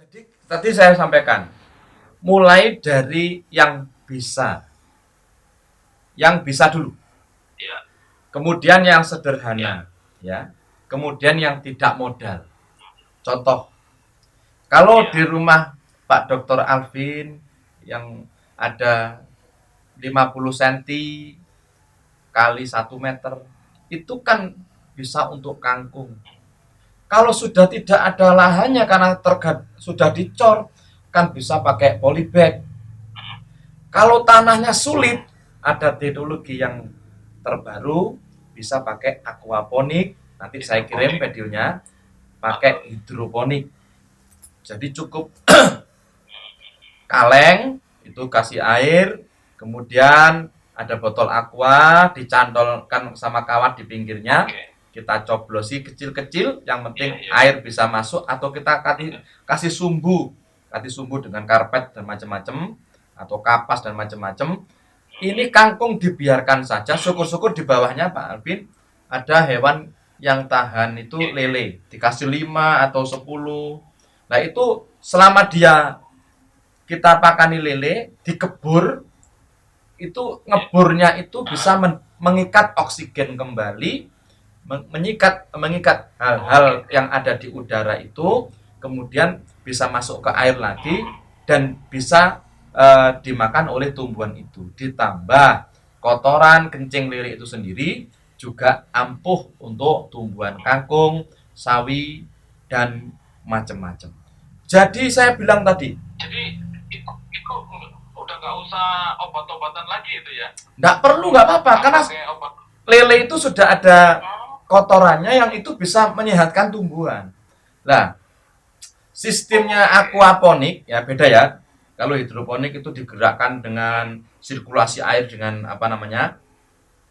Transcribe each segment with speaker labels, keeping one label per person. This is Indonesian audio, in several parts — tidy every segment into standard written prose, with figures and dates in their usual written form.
Speaker 1: Jadi tadi saya sampaikan, mulai dari yang bisa dulu,
Speaker 2: Iya,
Speaker 1: kemudian yang
Speaker 2: iya,
Speaker 1: sederhana, ya, kemudian yang tidak modal. Contoh, kalau di
Speaker 2: iya,
Speaker 1: rumah Pak Dr. Alvin yang ada 50 cm kali 1 meter, itu kan bisa untuk kangkung. Kalau sudah tidak ada lahannya karena sudah dicor, kan bisa pakai polybag. Kalau tanahnya sulit, ada teknologi yang terbaru, bisa pakai aquaponik. Nanti saya kirim
Speaker 2: hidroponik.
Speaker 1: videonya, pakai
Speaker 2: Betul.
Speaker 1: hidroponik. Jadi cukup kaleng, itu kasih air, kemudian ada botol aqua, dicantolkan sama kawat di pinggirnya,
Speaker 2: Oke.
Speaker 1: kita coblosi kecil-kecil, yang
Speaker 2: Iya,
Speaker 1: penting
Speaker 2: iya.
Speaker 1: air bisa masuk, atau kita kasih sumbu dengan karpet dan macam-macam, atau kapas dan macam-macam. Ini kangkung dibiarkan saja, syukur-syukur di bawahnya Pak Alvin ada hewan yang tahan itu
Speaker 2: Iya, iya.
Speaker 1: lele, dikasih 5 atau 10. Nah itu selama dia kita pakani lele dikebur, itu
Speaker 2: Iya.
Speaker 1: ngeburnya itu bisa
Speaker 2: Ah,
Speaker 1: mengikat oksigen kembali, mengikat mengikat
Speaker 2: oke.
Speaker 1: hal-hal yang ada di udara itu, kemudian bisa masuk ke air lagi dan bisa dimakan oleh tumbuhan itu. Ditambah kotoran kencing lele itu sendiri juga ampuh untuk tumbuhan kangkung, sawi, dan macam-macam. Jadi saya bilang tadi,
Speaker 2: Jadi itu udah nggak usah obat-obatan lagi itu ya?
Speaker 1: nggak perlu, nggak apa-apa,
Speaker 2: Nggak
Speaker 1: karena
Speaker 2: pakai obat.
Speaker 1: lele itu sudah ada
Speaker 2: Oh,
Speaker 1: kotorannya yang itu bisa menyehatkan tumbuhan. Nah, sistemnya
Speaker 2: oke.
Speaker 1: aquaponik ya beda ya. Kalau hidroponik itu digerakkan dengan sirkulasi air dengan apa namanya?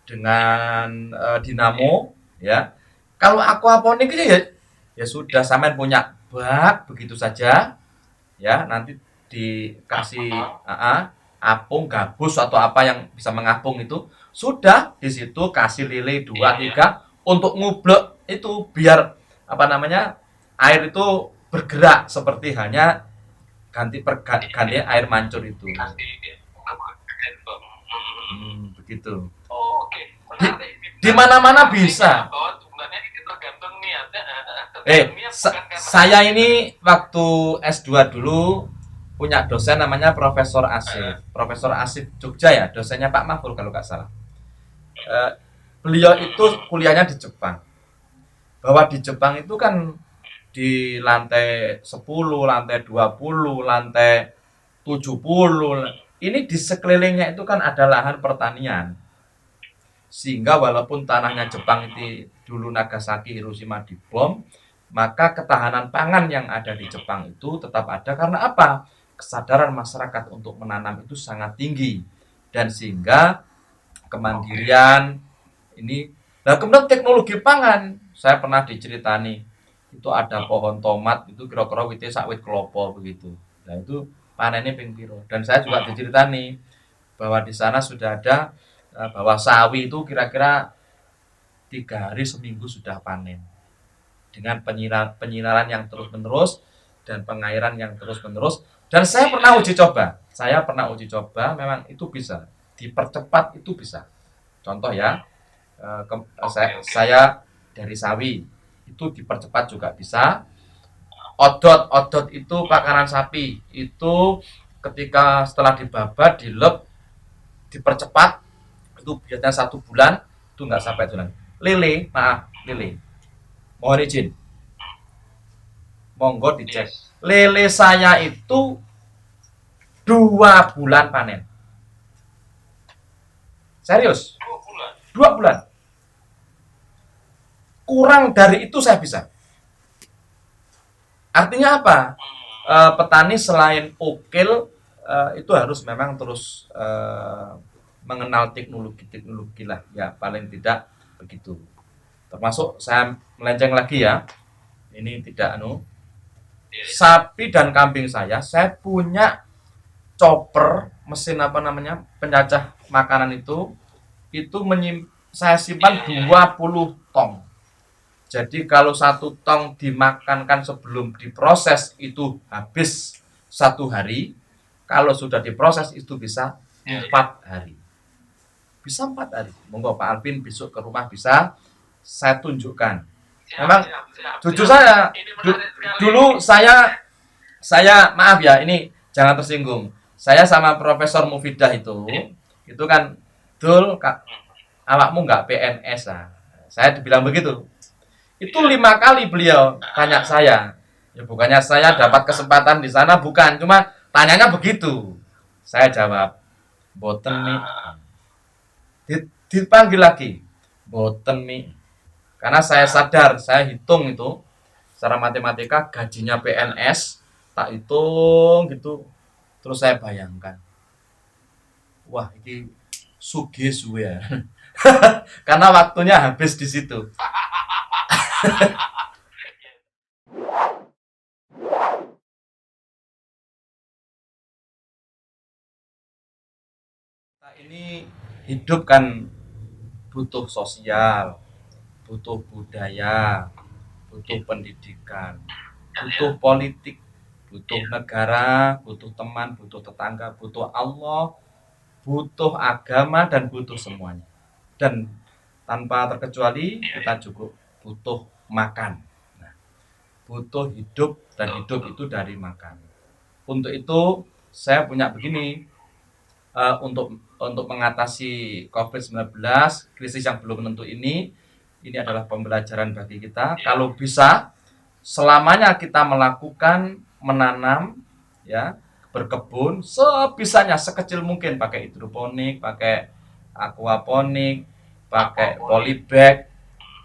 Speaker 1: Dengan
Speaker 2: Iya.
Speaker 1: dinamo ya. Kalau aquaponik itu ya sudah, sampean punya bak begitu saja ya, nanti dikasih
Speaker 2: Ah,
Speaker 1: apung gabus atau apa yang bisa mengapung itu, sudah di situ kasih lele
Speaker 2: iya,
Speaker 1: dua
Speaker 2: iya.
Speaker 1: tiga untuk ngublek itu, biar apa namanya, air itu bergerak seperti hanya ganti air mancur itu.
Speaker 2: Dikasih handphone.
Speaker 1: Begitu.
Speaker 2: Oh, oke.
Speaker 1: di
Speaker 2: Menarik ini,
Speaker 1: di
Speaker 2: menarik.
Speaker 1: mana-mana
Speaker 2: Artinya
Speaker 1: bisa.
Speaker 2: bahwa sebenarnya ini tergantung niatnya, tergantung niat bukan karena
Speaker 1: Saya
Speaker 2: sakit.
Speaker 1: ini waktu S2 dulu punya dosen namanya Profesor
Speaker 2: Eh,
Speaker 1: Asif. Profesor Asif Jogja ya, dosennya Pak Mahfud kalau nggak salah. Eh, Beliau itu kuliahnya di Jepang. Bahwa di Jepang itu kan di lantai 10, lantai 20, lantai 70. Ini di sekelilingnya itu kan ada lahan pertanian. Sehingga walaupun tanahnya Jepang itu dulu Nagasaki, Hiroshima dibom, maka ketahanan pangan yang ada di Jepang itu tetap ada. Karena apa? Kesadaran masyarakat untuk menanam itu sangat tinggi, dan sehingga
Speaker 2: Oke.
Speaker 1: kemandirian ini. Nah, kemudian teknologi pangan, saya pernah diceritani itu ada pohon tomat itu kira-kira witnya sak wit klopo begitu. Nah itu panennya ping piro, dan saya juga diceritani bahwa di sana sudah ada bahwa sawi itu kira-kira 3 hari seminggu sudah panen, dengan penyiraran yang terus-menerus dan pengairan yang terus-menerus. Dan
Speaker 2: Iya, iya.
Speaker 1: saya pernah uji coba, memang itu bisa dipercepat, itu bisa. Contoh ya,
Speaker 2: Oke, oke.
Speaker 1: saya dari sawi itu dipercepat juga bisa. Odot itu pakanan sapi itu ketika setelah dibabat dilep dipercepat, itu biasanya 1 bulan, itu nggak sampai bulan. Lele, mohon izin, monggo dicek.
Speaker 2: Yes.
Speaker 1: Lele saya itu 2 bulan panen, serius,
Speaker 2: 2 bulan.
Speaker 1: 2 bulan. Kurang dari itu saya bisa. Artinya apa? Petani selain ukil, itu harus memang terus mengenal teknologi-teknologi lah ya, paling tidak begitu. Termasuk saya melenceng lagi ya, ini tidak
Speaker 2: Iya, iya.
Speaker 1: sapi dan kambing saya punya chopper, mesin apa namanya, pencacah makanan itu saya simpan
Speaker 2: Iya, iya, iya.
Speaker 1: 20 tong. Jadi kalau 1 tong dimakankan sebelum diproses itu habis 1 hari, kalau sudah diproses itu bisa 4 hari. Bisa 4 hari. Monggo Pak Alvin besok ke rumah bisa saya tunjukkan. Memang jujur saya dulu saya maaf ya, ini jangan tersinggung. Saya sama Profesor Mufidah itu kan dul awakmu nggak PNS lah. Saya dibilang begitu. Itu 5 kali beliau tanya saya. Ya bukannya saya dapat kesempatan di sana, bukan. Cuma tanyanya begitu. Saya jawab, boten nih. Dipanggil lagi, boten nih. Karena saya sadar, saya hitung itu secara matematika gajinya PNS, tak hitung gitu. Terus saya bayangkan, wah ini sugih suwe ya. Karena waktunya habis di situ. Kita ini hidup kan butuh sosial, butuh budaya, butuh pendidikan, butuh politik, butuh negara, butuh teman, butuh tetangga, butuh Allah, butuh agama, dan butuh semuanya. Dan tanpa terkecuali kita juga butuh makan. Nah, butuh hidup, dan hidup itu dari makan. Untuk itu saya punya begini, untuk mengatasi COVID-19, krisis yang belum menentu ini adalah pembelajaran bagi kita. Kalau bisa selamanya kita melakukan menanam, ya, berkebun sebisanya, sekecil mungkin, pakai hidroponik, pakai aquaponik, pakai polybag,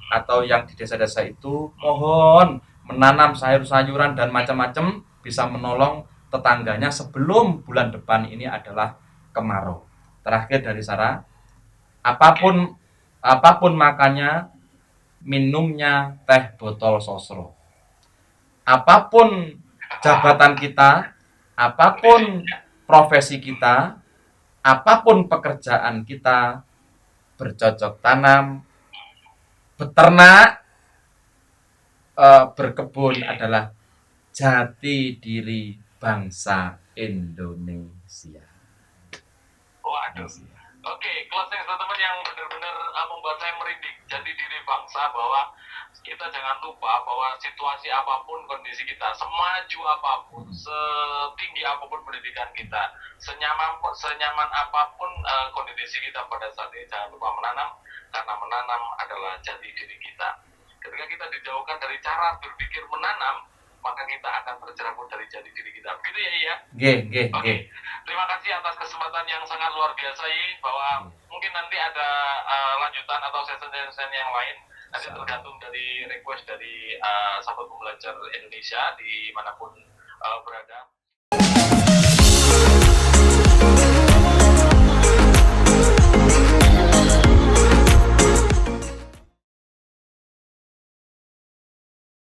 Speaker 1: atau yang di desa-desa itu mohon menanam sayur-sayuran dan macam-macam, bisa menolong tetangganya sebelum bulan depan ini adalah kemarau. Terakhir dari Sarah, apapun makannya, minumnya teh botol sosro. Apapun jabatan kita, apapun profesi kita, apapun pekerjaan kita, bercocok tanam, beternak, berkebun adalah jati diri bangsa Indonesia.
Speaker 2: Waduh. Oke, closing statement yang benar-benar membuat saya merinding. Jati diri bangsa, bahwa kita jangan lupa bahwa situasi apapun kondisi kita, semaju apapun, setinggi apapun pendidikan kita, senyaman apapun kondisi kita pada saat ini, jangan lupa menanam, karena menanam adalah jati diri kita. Ketika kita dijauhkan dari cara berpikir menanam, maka kita akan tercerabut dari jati diri kita. Begitu ya, Iya? Oke. Terima kasih atas kesempatan yang sangat luar biasa, I, bahwa mungkin nanti ada lanjutan atau sesi-sesi yang lain. Nanti tergantung dari request dari sahabat pembelajar Indonesia dimanapun berada.